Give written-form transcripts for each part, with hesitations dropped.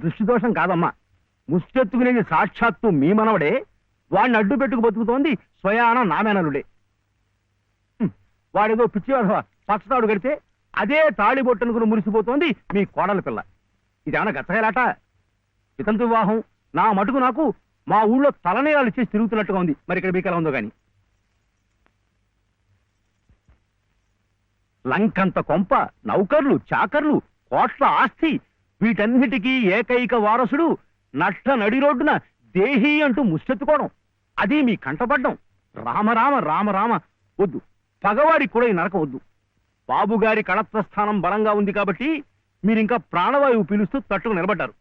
దృష్టి దోషం కాదమ్మా. ముష్టెత్తుకునేది సాక్షాత్తు మీ మనవడే. వాడిని అడ్డు పెట్టుకు బతుకుతోంది స్వయాన నామేనలుడే. వాడేదో పిచ్చి పచ్చతాడు కడితే అదే తాళి బొట్టనుకుని మురిసిపోతోంది మీ కోడల పిల్ల. ఇదేమన్నా గచ్చగలాట? వితంతు వివాహం నా మటుకు నాకు మా ఊళ్ళో తలనేరాలు చేసి తిరుగుతున్నట్టుగా ఉంది. మరి ఇక్కడ మీకు ఎలా ఉందో గాని. లంకంత కొంప, నౌకర్లు, చాకర్లు, కోట్ల ఆస్తి, వీటన్నిటికీ ఏకైక వారసుడు నట్ట నడి రోడ్డున దేహీ అంటూ ముష్టెత్తుకోవడం, అది మీ కంటపడ్డం. రామరామ రామరామ వద్దు. పగవాడికి కూడా ఈ నరకం వద్దు. బాబుగారి కళత్రస్థానం బలంగా ఉంది కాబట్టి మీరింకా ప్రాణవాయువు పీలుస్తూ తట్టుకు నిలబడ్డారు.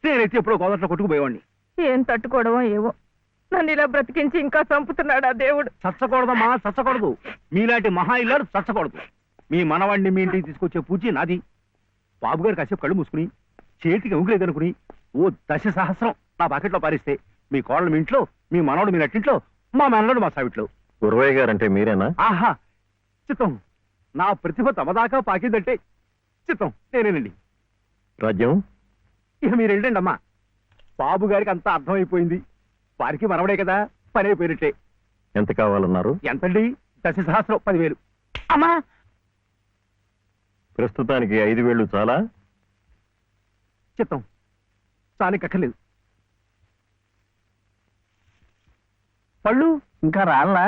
నేనైతే ఎప్పుడో గోదట్లో కొట్టుకుపోయేవాడిని. ఏం తట్టుకోవడమో ఏవో, నన్ను ఇలా బ్రతికించి ఇంకా చంపుతున్నాడా దేవుడు. చచ్చకూడదమ్మా, చచ్చకూడదు. మీలాంటి మహా ఇల్లారు చచ్చకూడదు. మీ మనవాడిని మీ ఇంటికి తీసుకొచ్చే పూచి నాది. బాబుగారు కాసేపు కళ్ళు మూసుకుని చేతికి ఉంగులేదనుకుని ఓ 10 సహస్రం నా పాకెట్లో పారిస్తే మీ కోడలు మీ ఇంట్లో, మీ మనవడు మీ నట్టింట్లో, మా మనవడు మా సావిట్లో. గురవయ్య గారంటే మీరేనా? ఆహా చిత్తం. నా ప్రతిభ తమదాకా పాకిందంటే చిత్తం నేనేనండి. రాజ్యం ఇక మీరు వెళ్ళండి అమ్మా. బాబు గారికి అంతా అర్థమైపోయింది. వారికి మనవడే కదా, పని అయిపోయినట్టే. ఎంత కావాలన్నారు? ఎంతండి? 10 సహస్రం, 10,000. అమ్మా ప్రస్తుతానికి 5,000 చాలా? చిత్తం చానికి అక్కర్లేదు. పళ్ళు ఇంకా రాళ్ళా?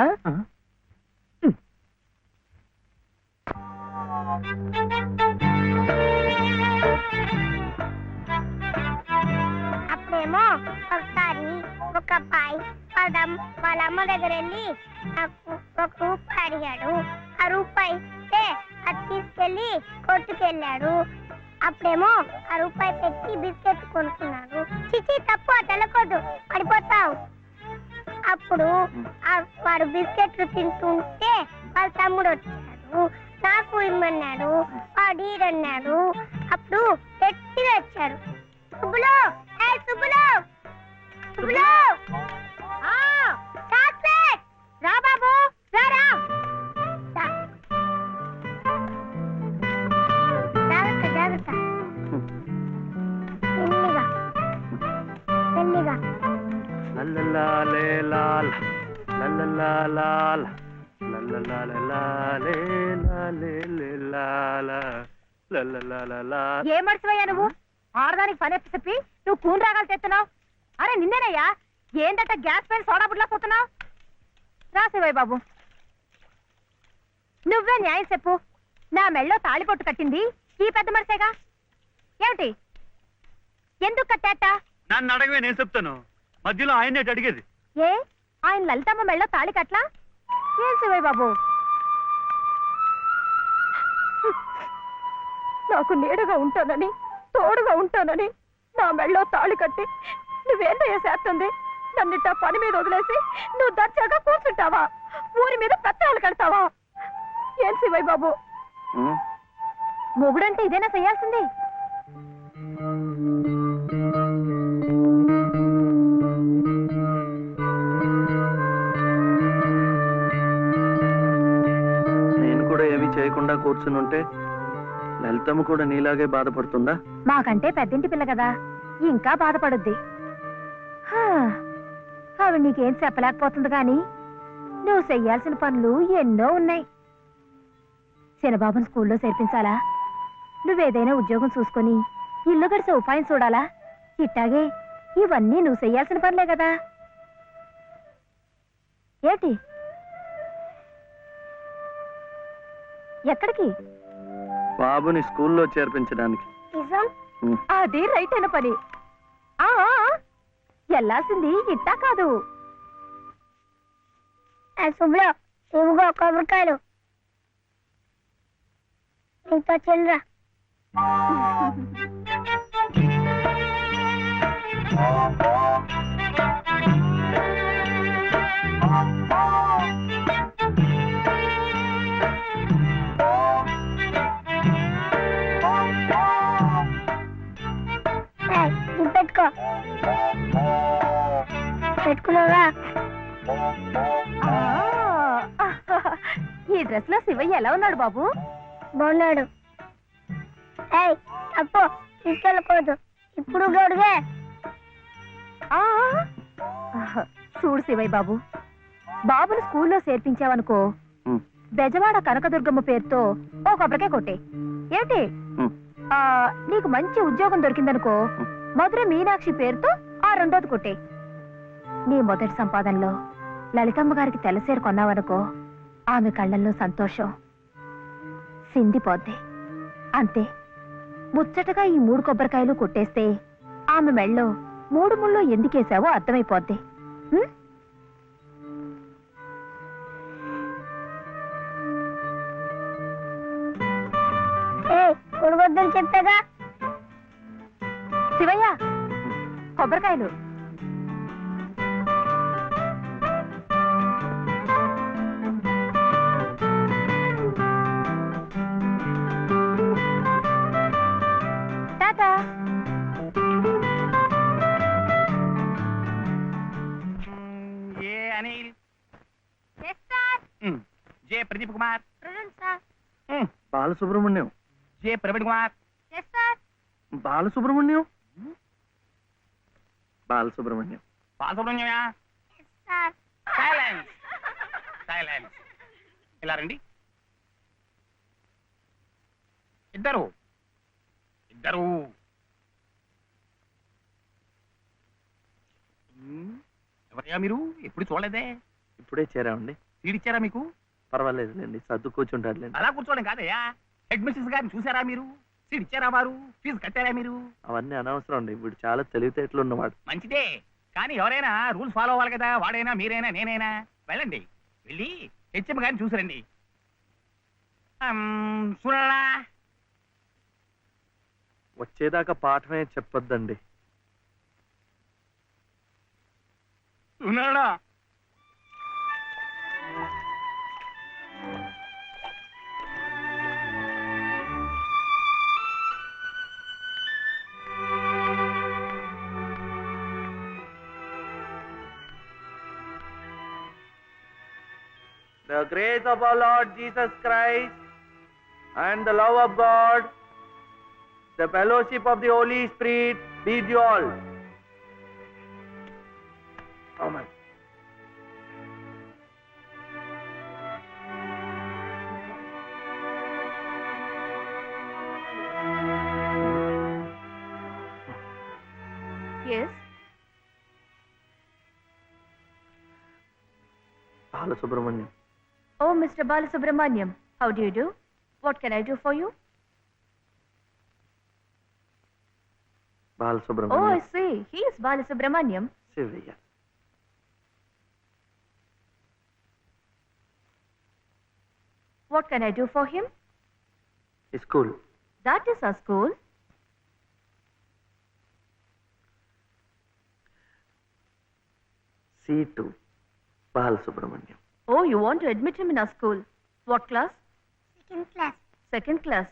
అప్పుడేమో ఒకసారి ఒక అబ్బాయి వాళ్ళ అమ్మ దగ్గర వెళ్ళి నాకు 1 రూపాయి అడిగాడు. ఆ రూపాయి ఇస్తే అది తీసుకెళ్లి కొట్టుకెళ్ళాడు. అప్పుడేమో ఆ రూపాయి పెట్టి బిస్కెట్ కొనుక్కున్నాడు. చిచి తప్పు, తెలకొద్దు, పడిపోతావు. అప్పుడు వాడు బిస్కెట్లు తింటుంటే వాళ్ళ తమ్ముడు వచ్చాడు. నాకు ఇమ్మన్నాడు. వాడు ఈడన్నాడు. అప్పుడు గట్టిగా వచ్చాడు. సుబ్బులు, సుబ్బులు, సుబ్బులు, చాక్లెట్ రా బాబు, రారా. జాగ్రత్త జాగ్రత్త, మెల్లిగా మెల్లిగా. ఏ మర్చిపోయా నువ్వు? ఆడదానికి పని చెప్పి నువ్వు కూని రాగాలు తెస్తున్నావు. అరే నిన్నేనయ్యా, ఏంటంటే గ్యాస్ పైన సోడా బుడ్లా పోతున్నావు. రాసేవాయి బాబు, నువ్వే న్యాయం చెప్పు. నా మెళ్ళో తాళిపొట్టు కట్టింది ఈ పెద్ద మనిషేగా. ఏమిటి, ఎందుకు కట్టాట? నన్ను అడగవే, నేను చెప్తాను. మధ్యలో ఆయన అడిగేది ఏ, ఆయన లలితమ్మ మెళ్ళో తాళి కట్లా? ఏం శివయ్య బాబు, నాకు నీడగా ఉంటానని, తోడుగా ఉంటానని నా మెళ్ళో తాళి కట్టి నువ్వేందయ్యా చేస్తుంది? నన్నిట్ట పని మీద వదిలేసి నువ్వు దర్జాగా కూర్చుంటావా? ఊరి మీద పెత్తనాలు కడతావా? ఏం శివయ్య బాబు, మొగుడంటే ఇదేనా చెయ్యాల్సింది? నేను కూడా ఏమీ చేయకుండా కూర్చునుంటే లలితమ్మ కూడా నీలాగే బాధపడుతుందా? మాకంటే పెద్దింటి పిల్ల కదా, ఇంకా బాధపడుద్ది. ఆవిడ నీకేం చెప్పలేకపోతుంది గాని నువ్వు చెయ్యాల్సిన పనులు ఎన్నో ఉన్నాయి. చిన్నబాబుని స్కూల్లో చేర్పించాలా? నువ్వేదైనా ఉద్యోగం చూసుకొని ఇల్లు గడిసే ఉపాయం చూడాలా? ఇట్టాగే ఇవన్నీ నువ్వు చెయ్యాల్సిన పనులే కదా. ఏటి, ఎక్కడికి? బాబుని స్కూల్లో చేర్పించడానికి. అది రైట్ అయిన పని. వెళ్ళాల్సింది ఇట్టా కాదు. శుభ్లో ఇవిగో కొబ్బరికాయలు, నీతో చెల్లరా. పెట్టుకో, పెట్టుకున్నావా? ఈ డ్రెస్ లో శివయ్య ఎలా ఉన్నాడు బాబు? బాగున్నాడు. అప్పు తీసుకెళ్ళకూడదు, ఎప్పుడు గొడుగే. ఆ, చూడు శివయ్య బాబు, బాబుని స్కూల్లో చేర్పించావనుకో, ఉమ్, బెజవాడ కనకదుర్గమ్మ పేరుతో ఓ కొబ్బరికాయ కొట్టే. ఏంటి ఉమ్. నీకు మంచి ఉద్యోగం దొరికిందనుకో, మధుర మీనాక్షి పేరుతో ఆ రెండోది కొట్టే. నీ మొదటి సంపాదనలో లలితమ్మ గారికి తెల్లసీర కొన్నావనుకో, ఆమె కళ్ళల్లో సంతోషం సిందిపోద్ది. అంతే, ముచ్చటగా ఈ 3 కొబ్బరికాయలు కొట్టేస్తే ఆమె మెళ్ళో 3 ముళ్ళు ఎందుకేసావో అర్థమైపోద్ది. ఉం? కొడుకొద్దని చెప్పాగా. శివయ్య, కొబ్బరికాయలు. Tata. A Anil, Yes, sir. J Pradeep Kumar, Present, sir. Balasubrahmanyam. J Praveen Kumar. Yes, sir. Balasubrahmanyam. Balasubrahmanyam. బాలసుబ్రహ్మణ్యమా? Sir silence, silence. ఇలా రండి. ఇద్దరు ఇద్దరు. ఎవరయ్యా మీరు? ఎప్పుడు చూడలేదే. ఇప్పుడే చేరామండి. సీడిచ్చారా మీకు? పర్వాలేదులేండి, సర్దు కూర్చుంటారులేండి. అలా కూర్చోవడం కాదయ్యా. హెడ్ మిస్సెస్ గారిని చూసారా మీరు? సీడిచ్చారా వారు? ఫీజు కట్టారా మీరు? అవన్నీ అనవసరం అండి, వీడు చాలా తెలివితేటలు ఉన్నవాడు. మంచిదే, కానీ ఎవరైనా రూల్స్ ఫాలో అవ్వాలి కదా. వాడైనా మీరైనా నేనైనా. వెళ్ళండి, వెళ్ళి హెచ్ఎం గారిని చూసిరండి. చూడలా? వచ్చేదాకా పాఠమే చెప్పొద్దండి. ఉన్నాడా? The grace of our Lord Jesus Christ and the love of God, the fellowship of the Holy Spirit be with you all. Amen. Yes. Balasubrahmanyam. Oh, Mr. Balasubramaniam, how do you do? What can I do for you? Oh, Balasubrahmanyam. I see. He is Balasubramaniam. Shivayya. What can I do for him? School. That is our school. C2 Balasubrahmanyam. Oh, you want to admit him in our school. What class? Second class. Second class.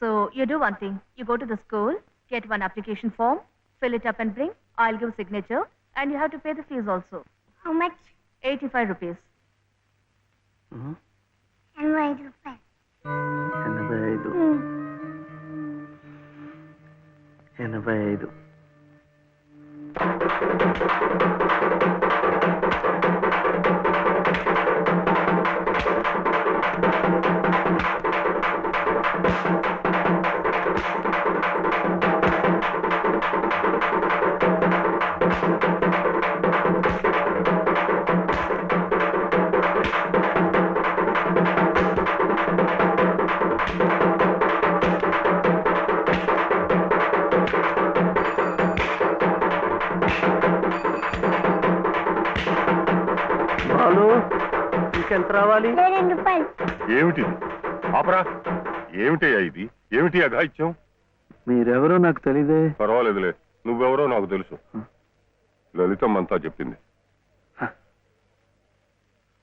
So you do one thing. You go to the school, get one application form, fill it up and bring. I'll give signature and you have to pay the fees also. How much? 85 rupees. 85 రూపాయలు. 85. 85. బాలు, ఇంకెంత రావాలి? 2 రూపాయలు. ఏమిటిది? ఆపరా. ఏమిటయ్యా ఇది? ఏమిటి అఘాయిత్యం? మీరెవరో నాకు తెలీదే. పర్వాలేదులే, నువ్వెవరో నాకు తెలుసు. లలితమ్మంతా చెప్పింది.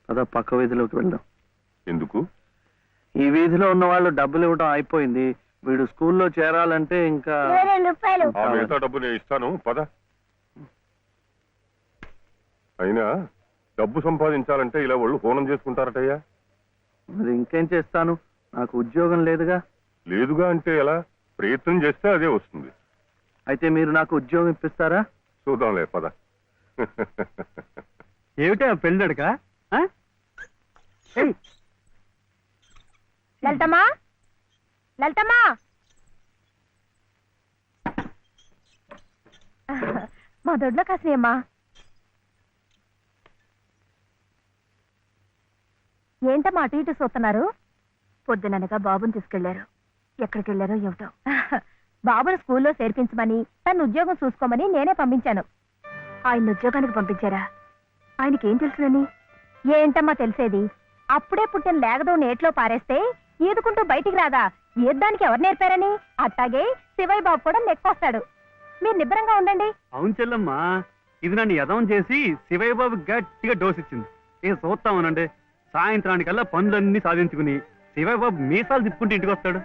అదా పక్క వీధిలోకి వెళ్దాం. ఎందుకు? ఈ వీధిలో ఉన్న వాళ్ళు డబ్బులు ఇవ్వడం అయిపోయింది. వీడు స్కూల్లో చేరాలంటే ఇంకా 22 రూపాయలు. ఆ మిగతా డబ్బు నేను ఇస్తాను, పద. అయినా డబ్బు సంపాదించాలంటే ఇలా వాళ్ళు హోనం చేసుకుంటారటయ్యా. మరి ఇంకేం చేస్తాను, నాకు ఉద్యోగం లేదుగా. లేదుగా అంటే ఎలా? ప్రయత్నం చేస్తే అదే వస్తుంది. అయితే మీరు నాకు ఉద్యోగం ఇప్పిస్తారా? చూద్దాంలే పద. ఏమిటా పెళ్ళడుక? లలితమ్మా, లలితమ్మా, మా దొడ్లో కాసినమ్మా. ఏంటమ్మా అటు ఇటు చూస్తున్నారు? పొద్దుననగా బాబుని తీసుకెళ్లారు. ఎక్కడికి వెళ్ళారో ఏమిటో. బాబుని స్కూల్లో చేర్పించమని, తను ఉద్యోగం చూసుకోమని నేనే పంపించాను. ఆయన ఉద్యోగానికి పంపించారా? ఆయనకేం తెలుసునని? ఏంటమ్మా తెలిసేది? అప్పుడే పుట్టిన లేగదో నేట్లో పారేస్తే ఈదుకుంటూ బయటికి రాదా? ఈద్దానికి ఎవరు నేర్పారని? అట్టాగే శివయ్య బాబు కూడా నెక్కొస్తాడు. మీరు నిబ్బరంగా ఉండండి. అవును చెల్లమ్మా, ఇది నన్ను యదవం చేసి శివయ్య బాబు గట్టిగా డోస్ ఇచ్చింది. ఇక చూస్తామనండి, సాయంత్రానికల్లా పనులన్నీ సాధించుకుని శివయ్య బాబు మీసాలు తిప్పుకుంటూ ఇంటికి వస్తాడు.